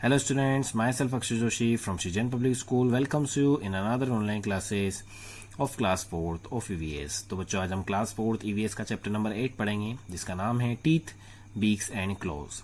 Hello students, myself Akshay Joshi from Shijan Public School welcomes you in another online classes of class 4th of EVS। तो बच्चों आज हम class 4th EVS का chapter number 8 पढ़ेंगे जिसका नाम है टीथ, बीक्स एंड क्लोज।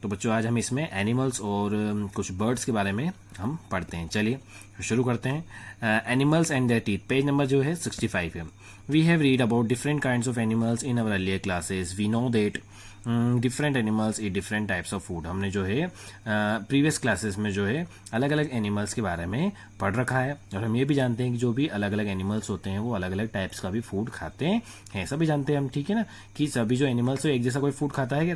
तो बच्चों आज हम इसमें एनिमल्स और कुछ बर्ड्स के बारे में हम पढ़ते हैं। चलिए शुरू करते हैं। Animals and their teeth, page number जो है 65 है। We have read about different kinds of animals in our earlier classes. We know that different animals eat different types of food. हमने जो है प्रीवियस क्लासेस में जो है अलग अलग एनिमल्स के बारे में पढ़ रखा है और हम ये भी जानते हैं कि जो भी अलग अलग एनिमल्स होते हैं वो अलग अलग टाइप्स का भी फूड खाते हैं, सभी जानते हैं हम, ठीक है ना, कि सभी जो एनिमल्स है एक जैसा कोई फूड खाता है कि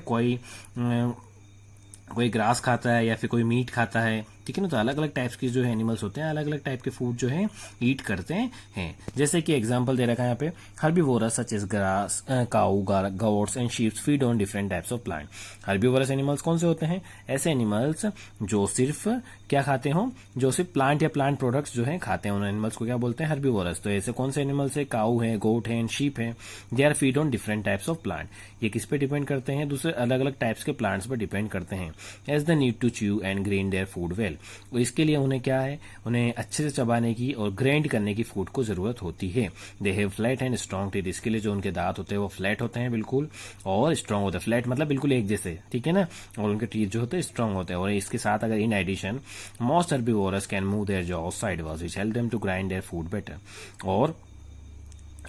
कोई ग्रास खाता है या फिर कोई मीट खाता है, ठीक है ना। तो अलग अलग टाइप्स के जो है एनिमल्स होते हैं अलग अलग टाइप के फूड जो है ईट करते हैं। जैसे कि एग्जांपल दे रखा है यहाँ पे, herbivorous such as grass, cow, goats and sheep feed on different types of plant. Herbivorous animals कौन से होते हैं? ऐसे एनिमल्स जो सिर्फ क्या खाते हो, जो सिर्फ प्लांट या प्लांट प्रोडक्ट्स जो है खाते हैं, उन एनिमल्स को क्या बोलते हैं? हर्बीवोरस। तो ऐसे कौन से एनिमल्स है? काऊ है, गोट है एंड शीप है। They are feed on different types of plant. ये किस पे डिपेंड करते हैं? दूसरे अलग अलग टाइप्स के प्लांट्स पर डिपेंड करते हैं। As the need to chew and grain their food well. इसके लिए उन्हें क्या है, उन्हें अच्छे से चबाने की और ग्राइंड करने की फूड को जरूरत होती है। They have flat and strong teeth. इसके लिए जो उनके दांत होते हैं वो फ्लैट होते हैं बिल्कुल, और स्ट्रॉन्ग होते हैं। फ्लैट मतलब बिल्कुल एक जैसे, ठीक है ना, और उनके टीथ जो होते हैं स्ट्रॉन्ग होते हैं। और इसके साथ अगर in addition most herbivorous can move their jaws sideways which help them to grind their food better. और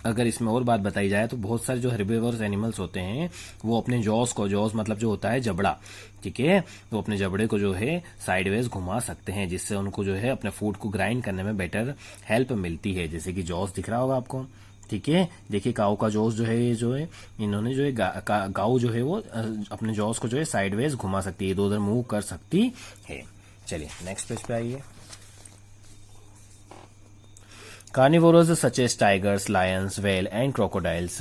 अगर इसमें और बात बताई जाए तो बहुत सारे जो हर्बीवोरस एनिमल्स होते हैं वो अपने जॉज मतलब जो होता है जबड़ा, ठीक है, वो अपने जबड़े को जो है साइडवेज घुमा सकते हैं, जिससे उनको जो है अपने फूड को ग्राइंड करने में बेटर हेल्प मिलती है। जैसे कि जॉज दिख रहा होगा आपको, ठीक है। देखिए काऊ का जॉज जो है, ये जो है इन्होंने जो है गाऊ जो है वो अपने जॉज को जो है साइडवेज घुमा सकती है, इधर उधर मूव कर सकती है। चलिए नेक्स्ट पेज पे आइए। Carnivores such as tigers, lions, whale and crocodiles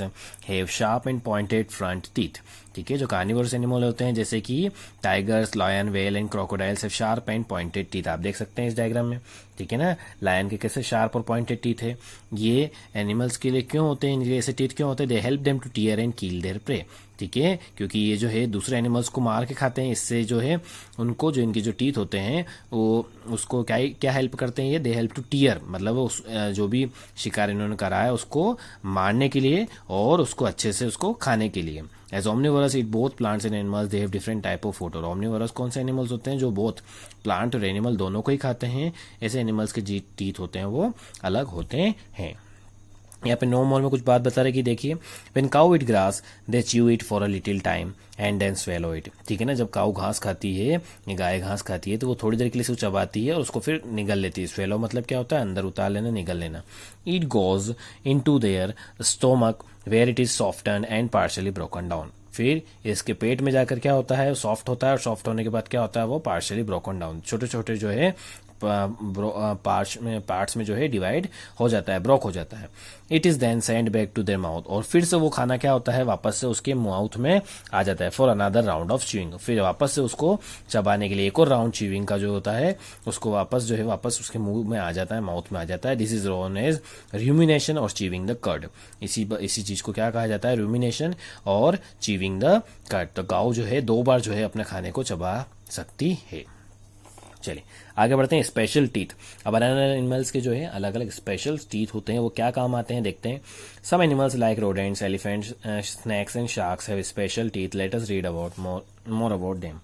have sharp and pointed front teeth। ठीक है, जो कार्निवोरस एनिमल होते हैं जैसे कि tigers, lion, whale and crocodiles have sharp and pointed teeth. आप देख सकते हैं इस डायग्राम में, ठीक है ना। लायन के कैसे शार्प और पॉइंटेड टीथ है। ये एनिमल्स के लिए क्यों होते हैं, इनके ऐसे टीथ क्यों होते हैं? They help them to tear and kill their prey, ठीक है, क्योंकि ये जो है दूसरे एनिमल्स को मार के खाते हैं। इससे जो है उनको जो इनके जो टीथ होते हैं वो उसको क्या हेल्प करते हैं? ये दे हेल्प टू टीयर, मतलब उस जो भी शिकार इन्होंने करा है उसको मारने के लिए और उसको अच्छे से उसको खाने के लिए। As omnivorous eat both plants and animals, they have different type of food. और ओमनिवोरस कौन से एनिमल्स होते हैं? जो बोथ प्लांट और एनिमल दोनों को ही खाते हैं। ऐसे एनिमल्स के जी टीथ होते हैं वो अलग होते हैं। यहाँ पे नो मोर में कुछ बात बता रहे कि देखिए, when cow eat grass they chew it for a little time and then swallow it. ठीक है ना, जब काऊ घास खाती है या गाय घास खाती है तो वो थोड़ी देर के लिए उसको चबाती है और उसको फिर निगल लेती है। स्वेलो मतलब क्या होता है? अंदर उतार लेना, निगल लेना। It goes into their stomach where it is soften and partially broken down. फिर इसके पेट में जाकर क्या होता है? सॉफ्ट होता है, और सॉफ्ट होने के बाद क्या होता है? वो पार्शली ब्रोकन डाउन, छोटे छोटे जो है पार्ट्स में जो है डिवाइड हो जाता है, ब्रोक हो जाता है। It is then send back to their mouth. और फिर से वो खाना क्या होता है? वापस से उसके माउथ में आ जाता है for another round of chewing. फिर वापस से उसको चबाने के लिए एक और राउंड च्यूइंग का जो होता है उसको वापस जो है वापस उसके मुंह में आ जाता है, माउथ में आ जाता है। This is known as rumination और च्यूइंग द कर्ड। इसी चीज को क्या कहा जाता है? रूमिनेशन और च्यूइंग द कर्ड। तो गाय जो है 2 बार जो है अपने खाने को चबा सकती है। चलिए आगे बढ़ते हैं। Special teeth. अब अलग एनिमल्स के जो है अलग अलग स्पेशल टीथ होते हैं, वो क्या काम आते हैं देखते हैं। Some animals like rodents, elephants, snakes and sharks have special teeth. Let us read about more about them.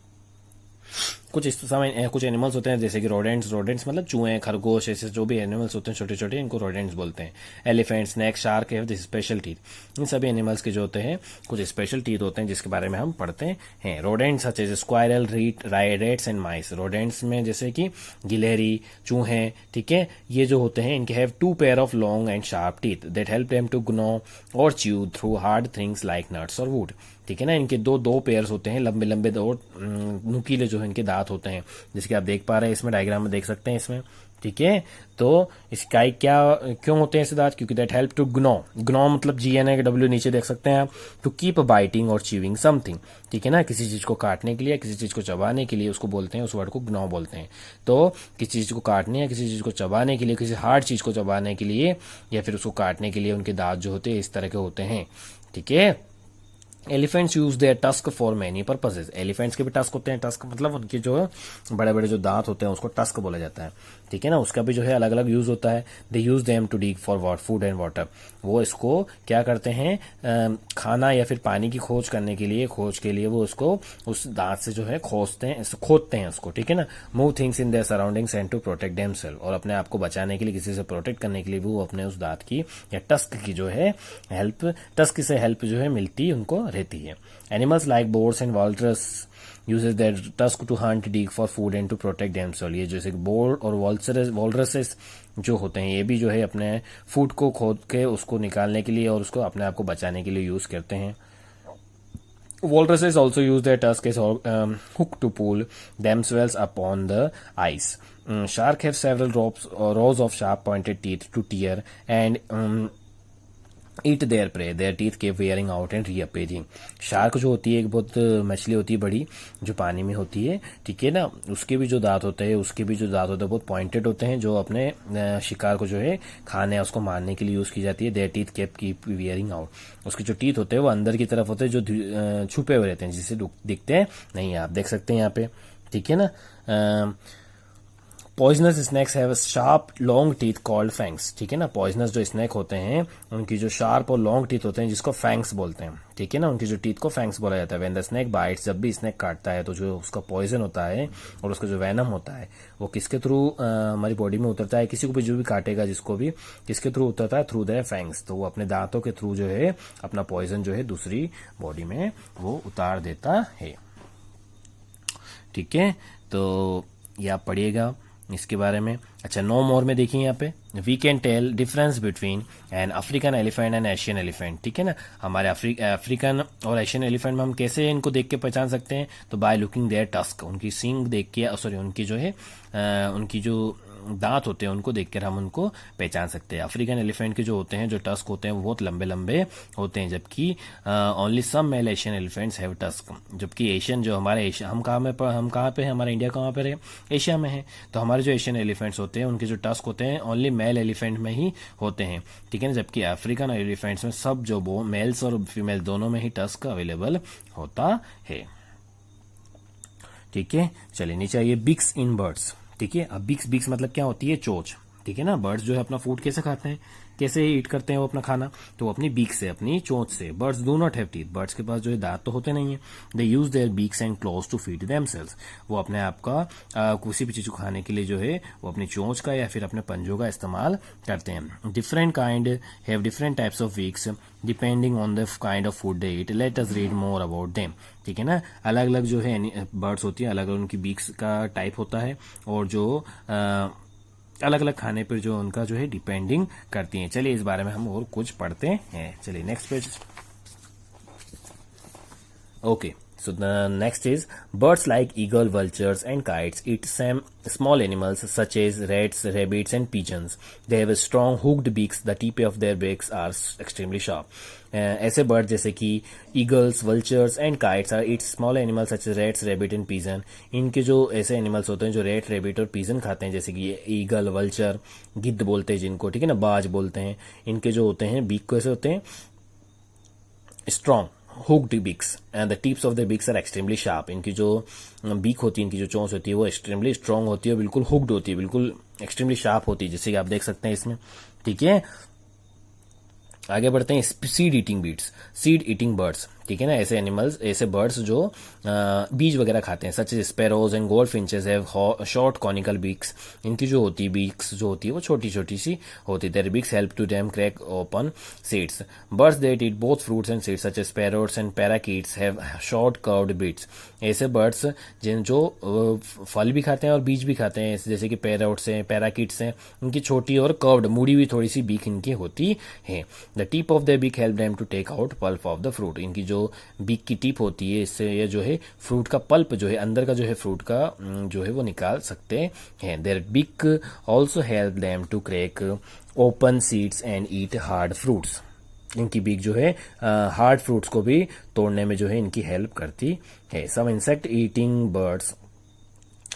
कुछ एनिमल्स होते हैं जैसे कि रोडेंट्स मतलब चूहे, खरगोश, ऐसे जो भी एनिमल्स होते हैं छोटे छोटे, इनको रोडेंट्स बोलते हैं। एलिफेंट, स्नैक, शार्क है दिस स्पेशल टीथ। इन सभी एनिमल्स के जो होते हैं कुछ स्पेशल टीथ होते हैं जिसके बारे में हम पढ़ते हैं। Rodents such as squirrel, rats and mice. Rodents में जैसे कि गिलहरी, चूहे, ठीक है, ये जो होते हैं इनके have 2 pair of long and sharp teeth that help them to gnaw और chew through hard things like nuts और वुड। ठीक है ना, इनके दो पेयर्स होते हैं, लंबे लंबे 2 नुकीले जो है इनके दांत होते हैं, जिसके आप देख पा रहे हैं इसमें डायग्राम में देख सकते हैं इसमें, ठीक है। तो इसका क्यों होते हैं ऐसे दांत? क्योंकि दैट हेल्प टू ग्नो मतलब GNW नीचे देख सकते हैं आप, टू कीप बाइटिंग और च्यूइंग समथिंग। ठीक है ना, किसी चीज को काटने के लिए, किसी चीज को चबाने के लिए उसको बोलते हैं, उस वर्ड को ग्नो बोलते हैं। तो किसी चीज को काटने या किसी चीज को चबाने के लिए, किसी हार्ड चीज को चबाने के लिए या फिर उसको काटने के लिए उनके दांत जो होते हैं इस तरह के होते हैं, ठीक है। Elephants use their tusk for many purposes. Elephants के भी टस्क होते हैं, टस्क मतलब उनके जो बड़े बड़े जो दांत होते हैं उसको टस्क बोला जाता है, ठीक है ना, उसका भी जो है अलग अलग यूज होता है। They use them to dig for food and water. वो इसको क्या करते हैं, खाना या फिर पानी की खोज करने के लिए, खोज के लिए वो उसको उस दांत से जो है खोदते हैं उसको, ठीक है ना। Move things in their surroundings and to protect themself. और अपने आप को बचाने के लिए, किसी से प्रोटेक्ट करने के लिए भी वो अपने उस दांत की या टस्क की जो है हेल्प, टस्क से हेल्प जो है मिलती उनको रहती है। Animals like boards and Walters uses their tusk to hunt, dig for food and to protect themselves। ये जैसे बोर्ड और वॉल्रसेस जो होते हैं, ये भी जो है अपने फूड को खोद के उसको निकालने के लिए और उसको अपने आप को बचाने के लिए यूज करते हैं। Walruses also use their tusk as hook to pull themselves upon the ice. Shark have several rows of sharp pointed teeth to tear and eat their prey, their teeth keep wearing out and reappearing. Shark जो होती है एक बहुत मछली होती है बड़ी, जो पानी में होती है, ठीक है ना, उसके भी जो दांत होते हैं बहुत पॉइंटेड होते हैं, जो अपने शिकार को जो है खाने या उसको मारने के लिए यूज की जाती है। Their teeth keep keep wearing out. उसके जो टीथ होते हैं वो अंदर की तरफ होते हैं, जो छुपे हुए रहते हैं, जिससे दिखते हैं नहीं। आप देख सकते हैं यहाँ पे, ठीक है ना। Poisonous snacks have sharp long teeth called fangs, ठीक है ना। पॉइजनस जो स्नैक होते हैं उनकी जो शार्प और लॉन्ग टीथ होते हैं जिसको फैंग्स बोलते हैं, ठीक है ना, उनकी जो टीथ को फैंग्स बोला जाता है। व्हेन द स्नैक बाइट्स, जब भी स्नैक काटता है तो जो उसका पॉइजन होता है और उसका जो वेनम होता है वो किसके थ्रू हमारी बॉडी में उतरता है, किसी को भी जो भी काटेगा जिसको भी, किसके थ्रू उतरता है, थ्रू देयर फैंग्स। तो वो अपने दांतों के थ्रू जो है अपना पॉइजन जो है दूसरी बॉडी में वो उतार देता है, ठीक है। तो ये आप पढ़िएगा इसके बारे में। अच्छा, नो मोर में देखिए यहाँ पे, we can tell difference between an African elephant and Asian elephant, ठीक है ना। हमारे अफ्रीकन और एशियन एलिफेंट में हम कैसे इनको देख के पहचान सकते हैं, तो बाय लुकिंग देयर टस्क, उनकी सींग देख के, सॉरी उनकी जो है उनकी जो दांत होते हैं उनको देखकर हम उनको पहचान सकते हैं। अफ्रीकन एलिफेंट के जो होते हैं, जो टस्क होते हैं वो बहुत लंबे लंबे होते हैं, जबकि only some male Asian elephants have tusk. जबकि एशियन जो हमारे हम कहाँ पे हैं, हमारा इंडिया कहाँ पे है, एशिया में है। तो हमारे जो एशियन एलिफेंट्स होते हैं उनके जो टस्क होते हैं ओनली मेल एलिफेंट में ही होते हैं, ठीक है ना। जबकि अफ्रीकन एलिफेंट्स में सब जो मेल्स और फीमेल दोनों में ही टस्क अवेलेबल होता है, ठीक है। चलिए नीचे आइए, बिक्स इन बर्ड्स, ठीक है। अब बिक्स मतलब क्या होती है, चोंच, ठीक है ना। बर्ड्स जो है अपना फूड कैसे खाते हैं, कैसे ईट करते हैं वो अपना खाना, तो अपनी बीक से, अपनी चोंच से। Birds do not have teeth, birds के पास जो है दांत तो होते नहीं है। They use their beaks and claws to feed themselves. वो अपने आप का किसी भी चीज को खाने के लिए जो है वो अपनी चोंच का या फिर अपने पंजों का इस्तेमाल करते हैं। Different kind have different types of beaks depending on the kind of food they eat. Late us read more about them, ठीक है ना। अलग अलग जो है बर्ड्स होती है, अलग अलग उनकी बीक्स का टाइप होता है और जो अलग अलग खाने पर जो उनका जो है डिपेंडिंग करती हैं। चलिए इस बारे में हम और कुछ पढ़ते हैं। चलिए next page. Okay, so the next is birds like eagle, vultures and kites eat some small animals such as rats, rabbits and pigeons. They have a strong hooked beaks. The tip of their beaks are extremely sharp. ऐसे bird जैसे कि eagles, vultures and kites are eat small animals such as rats, rabbit and pigeon. इनके जो ऐसे animals होते हैं जो rat, rabbit और पीजन खाते हैं, जैसे कि ईगल, वल्चर, गिद्ध बोलते हैं जिनको, ठीक है ना, बाज बोलते हैं, इनके जो होते हैं बीक कैसे होते हैं, strong hooked beaks and the tips of the beaks are extremely sharp. इनकी जो बीक होती है, इनकी जो चोंच होती है वो एक्सट्रीमली स्ट्रांग होती है, बिल्कुल हुक्ड होती है, बिल्कुल एक्सट्रीमली शार्प होती है, जैसे कि आप देख सकते हैं इसमें, ठीक है। आगे बढ़ते हैं, सीड ईटिंग बर्ड्स, ठीक है ना। ऐसे एनिमल्स, ऐसे बर्ड्स जो बीज वगैरह खाते हैं, such as sparrows and goldfinches have short conical beaks. इनकी जो होती है बीक्स जो होती है वो छोटी छोटी सी होती है। Their beaks help to them crack open seeds. Birds that eat both fruits and seeds such as sparrows and parakeets have short curved beaks. ऐसे बर्ड्स जो फल भी खाते हैं और बीज भी खाते हैं, जैसे कि पैरोट्स हैं, पैराकीट्स हैं, उनकी छोटी और कर्व्ड, मुड़ी हुई थोड़ी सी बीक इनकी होती है। The tip of the beak help them to take out pulp of the fruit. इनकी जो बीक की टिप होती है, इससे ये जो है फ्रूट का पल्प जो है, अंदर का जो है फ्रूट का जो है वो निकाल सकते हैं। Their beak also help them to crack open seeds and eat hard fruits. इनकी बीक जो है हार्ड फ्रूट्स को भी तोड़ने में जो है इनकी हेल्प करती है। Some insect eating birds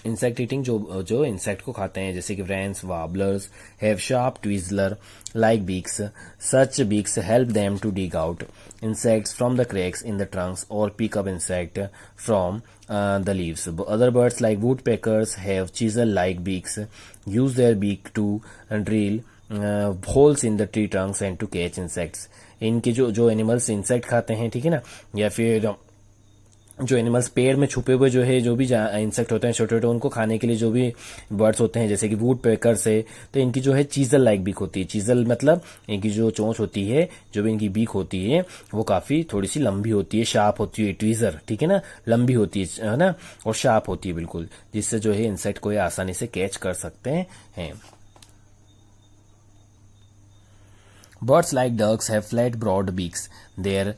insect eating जो इंसेक्ट को खाते हैं, जैसे कि wrens, warblers have sharp twizzler like beaks. Such beaks help them to dig out insects from the cracks in the trunks or pick up insect from the leaves. Other birds like woodpeckers have chisel like beaks. Use their beak to drill holes in the tree trunks and to catch insects. इनके जो animals insect खाते हैं, ठीक है ना, या फिर जो एनिमल्स पेड़ में छुपे हुए जो है, जो भी इंसेक्ट होते हैं छोटे छोटे, उनको खाने के लिए जो भी बर्ड्स होते हैं, जैसे कि वुड पेकर से, तो इनकी जो है चीजल लाइक बीक होती है. चीजल मतलब इनकी जो चोंच होती है, जो भी इनकी बीक होती है, वो काफी थोड़ी सी लंबी होती है, शार्प होती है. ट्वीजर, ठीक है ना, लंबी होती है ना, और शार्प होती है बिल्कुल, जिससे जो है इंसेक्ट को ये आसानी से कैच कर सकते हैं. Birds like ducks have flat, broad beaks. Their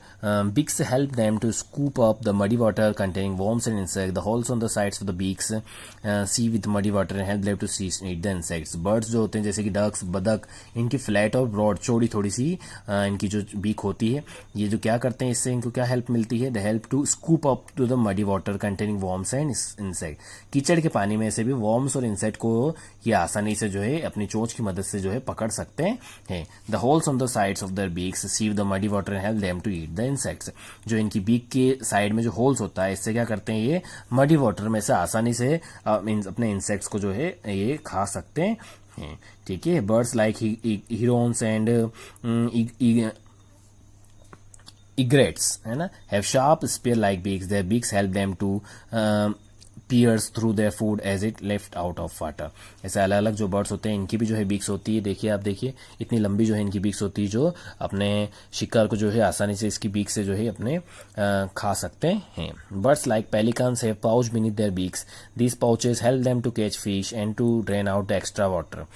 beaks help them to scoop up the muddy water containing worms and insects. The holes on the sides of the beaks sieve with muddy water and help them to eat the insects. Birds जो होते हैं, जैसे कि ducks, बदक, इनकी flat और broad, चौड़ी थोड़ी सी इनकी जो बीक होती है, ये जो क्या करते हैं, इससे इनको क्या हेल्प मिलती है? They help to scoop up to the muddy water containing worms and insect. कीचड़ के पानी में से भी वॉर्म्स और इंसेक्ट को ये आसानी से जो है अपनी चोंच की मदद से जो है पकड़ सकते हैं. The holes on the sides of their beaks sieve the muddy water and help them to eat the insects. जो इनकी बीक के साइड में जो होल्स होता है, इससे क्या करते हैं, ये मडी वाटर में से आसानी से अपने इंसेक्ट्स को जो है ये खा सकते हैं. ठीक है. Birds like Heron's and egrets, है ना, have sharp spear like beaks. Their beaks help them to pierce through their food as it left out of water. ऐसे अलग अलग जो बर्ड्स होते हैं, इनकी भी जो है बीक्स होती है. देखिए, आप देखिए इतनी लंबी जो है इनकी बीक्स होती है, जो अपने शिकार को जो है आसानी से इसकी बीक से जो है अपने खा सकते हैं. Birds like pelicans have pouch beneath their beaks. These pouches help them to catch fish and to drain out the extra water.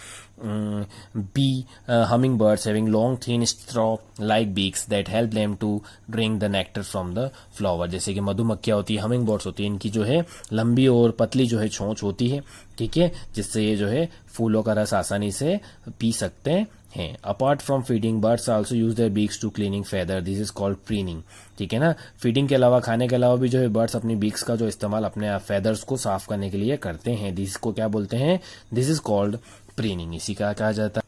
Hummingbirds having long thin straw like beaks that help them to drink the nectar from the flower. जैसे कि मधुमक्खियाँ होती है, humming birds होती है, इनकी जो है लंबी और पतली जो है चोंच होती है, ठीक है, जिससे ये जो है फूलों का रस आसानी से पी सकते हैं. Apart from feeding, birds also use their beaks to cleaning feather. This is called preening. ठीक है ना, फीडिंग के अलावा, खाने के अलावा भी जो है बर्ड्स अपनी बीक्स का जो इस्तेमाल अपने फेदर्स को साफ करने के लिए करते हैं. दिस को क्या बोलते हैं? This is called preening. इसी का कहा जाता है,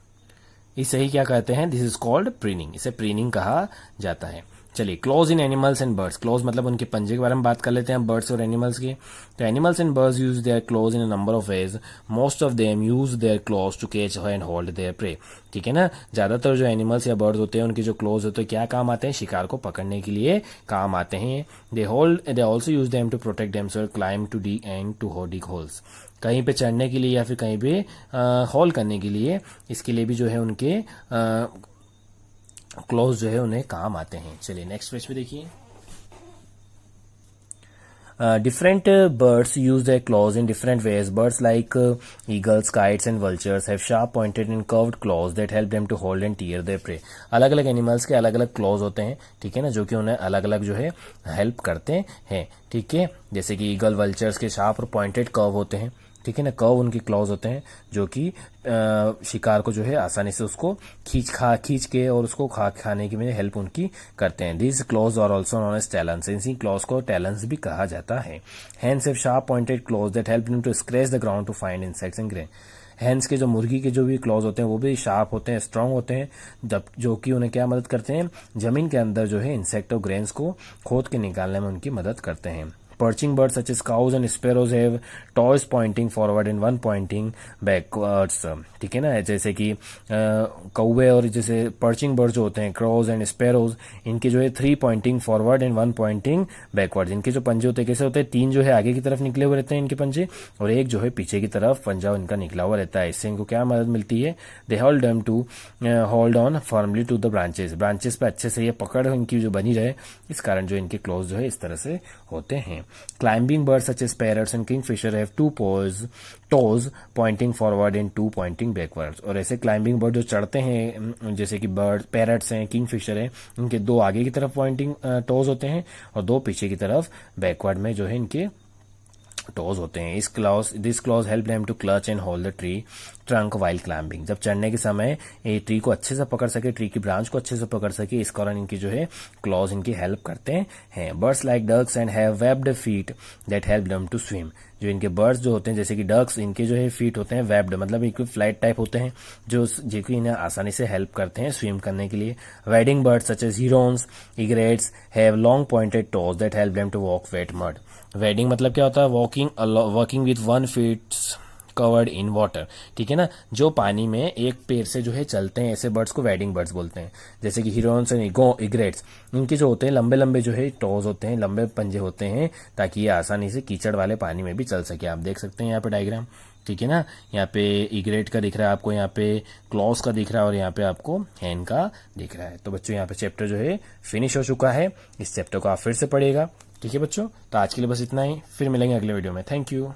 इसे ही क्या कहते हैं? This is called preening. इसे प्रीनिंग कहा जाता है. चलिए, clause in animals and birds. Clause मतलब उनके पंजे के बारे में बात कर लेते हैं बर्ड्स और एनिमल्स के. तो animals and birds use their claws in a number of ways. Most of them use their claws to catch and hold their prey. ठीक है ना, ज्यादातर जो एनिमल्स या बर्ड्स होते हैं, उनके जो क्लॉज होते हैं, क्या काम आते हैं? शिकार को पकड़ने के लिए काम आते हैं. They also use them to protect themself, climb to डी एंड टू डिग होल्स. कहीं पे चढ़ने के लिए या फिर कहीं पे होल करने के लिए, इसके लिए भी जो है उनके क्लॉज जो है उन्हें काम आते हैं. चलिए नेक्स्ट पेज पे देखिए. Different birds use their claws in different ways. Birds like eagles, kites and vultures have sharp pointed and curved claws that help them to hold and tear their prey. अलग अलग animals के अलग अलग clause होते हैं, ठीक है ना, जो कि उन्हें अलग अलग जो है हेल्प करते हैं. ठीक है, जैसे कि ईगल, वल्चर्स के शार्प और पॉइंटेड कर्व होते हैं, ठीक है ना, कर्व उनकी क्लॉज होते हैं, जो कि शिकार को जो है आसानी से उसको खींच के और उसको खाने की में हेल्प उनकी करते हैं. This claws are also known as talons. इसी क्लॉज को टैलेंस भी कहा जाता है. Hens have sharp pointed claws that help them to scratch the ground to find insects and grain. Hens के जो मुर्गी के जो भी क्लॉज होते हैं, वो भी शार्प होते हैं, स्ट्रांग होते हैं, जो कि उन्हें क्या मदद करते हैं? जमीन के अंदर जो है इंसेक्ट और ग्रेन्स को खोद के निकालने में उनकी मदद करते हैं. Perching birds such as cows and sparrows have toes pointing forward and one pointing backwards. ठीक है ना, जैसे कि कौवे और जैसे पर्चिंग बर्ड जो होते हैं, क्रॉज एंड स्पैरोज, इनके जो है 3 pointing forward and 1 pointing backward. इनके जो पंजे होते हैं कैसे होते हैं? 3 जो है आगे की तरफ निकले हुए रहते हैं इनके पंजे, और 1 जो है पीछे की तरफ पंजा इनका निकला हुआ रहता है. इससे इनको क्या मदद मिलती है? They hold them to hold on firmly to the branches. Branches पे अच्छे से ये पकड़ इनकी जो बनी रहे, इस कारण जो इनके क्लॉज जो है इस तरह से होते हैं. Climbing birds such as parrots and kingfisher have 2 toes pointing forward and 2 pointing backwards. और ऐसे क्लाइंबिंग बर्ड जो चढ़ते हैं, जैसे कि बर्ड पैरट्स हैं, किंगफिशर हैं, उनके 2 आगे की तरफ पॉइंटिंग टोज होते हैं और 2 पीछे की तरफ बैकवर्ड में जो है इनके टोज होते हैं. This claws help them to clutch and hold the tree trunk while climbing, जब चढ़ने के समय ये ट्री को अच्छे से पकड़ सके, ट्री की ब्रांच को अच्छे से पकड़ सके, इस कारण इनकी जो है क्लॉज इनकी हेल्प करते हैं। Birds like ducks and have webbed feet that help them to swim, जो इनके बर्ड्स जो होते हैं जैसे कि डक्स, इनके जो है फीट होते हैं वेब्ड, मतलब इनके फ्लैट टाइप होते हैं जो कि इन्हें आसानी से हेल्प करते हैं स्विम करने के लिए। Wading birds such as herons, egrets have long pointed toes that help them to walk wet mud. Wading मतलब क्या होता है, walking with 1 feet covered in water, ठीक है ना, जो पानी में एक पैर से जो है चलते हैं, ऐसे बर्ड्स को वेडिंग बर्ड्स बोलते हैं। जैसे कि हीरोन्स एंड इग्रेट्स, इनके जो होते हैं लंबे लंबे जो है टोज होते हैं, लंबे पंजे होते हैं, ताकि ये आसानी से कीचड़ वाले पानी में भी चल सके। आप देख सकते हैं यहाँ पे डायग्राम, ठीक है ना, यहाँ पे इग्रेट का दिख रहा है आपको, यहाँ पे क्लॉज का दिख रहा है और यहाँ पे आपको हैन का दिख रहा है। तो बच्चों यहाँ पे चैप्टर जो है फिनिश हो चुका है, इस चैप्टर को आप फिर से पढ़िएगा, ठीक है बच्चों। तो आज के लिए बस इतना ही, फिर मिलेंगे अगले वीडियो में। Thank you.